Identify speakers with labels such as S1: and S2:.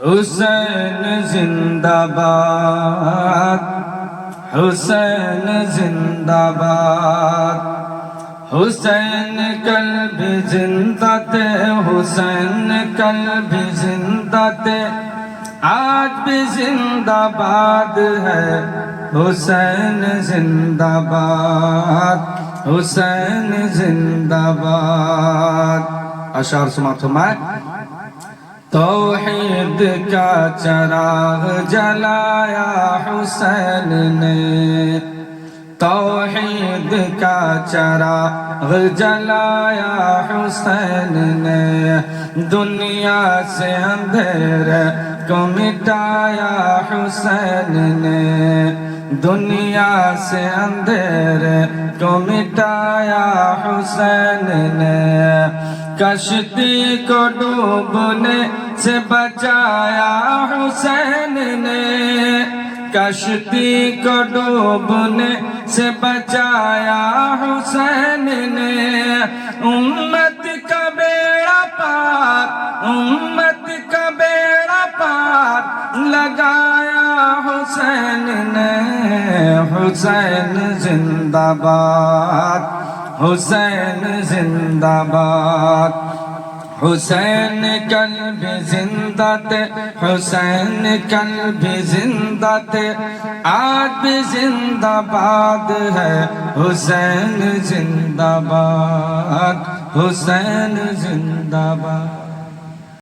S1: हुसैन जिंदाबाद, हुसैन जिंदाबाद। हुसैन कल भी जिंदा थे, हुसैन कल भी जिंदा थे, आज भी जिंदाबाद है। हुसैन जिंदाबाद, हुसैन जिंदाबाद। अशार समाप्त हुआ। तौहीद का चराग जलाया हुसैन ने, तौहीद का चराग जलाया हुसैन ने, दुनिया से अंधेरे को मिटाया हुसैन ने, दुनिया से अंधेरे को मिटाया हुसैन ने। कश्ती को डूबने से बचाया हुसैन ने, कश्ती को डूबने से बचाया हुसैन ने। उम्मत का बेड़ा पार, उम्मत का बेड़ा पार लगाया हुसैन ने। हुसैन जिंदाबाद, हुसैन जिंदाबाद। हुसैन कल भी जिंदा थे, हुसैन कल भी जिंदा थे, आज भी जिंदाबाद है। हुसैन जिंदाबाद, हुसैन जिंदाबाद।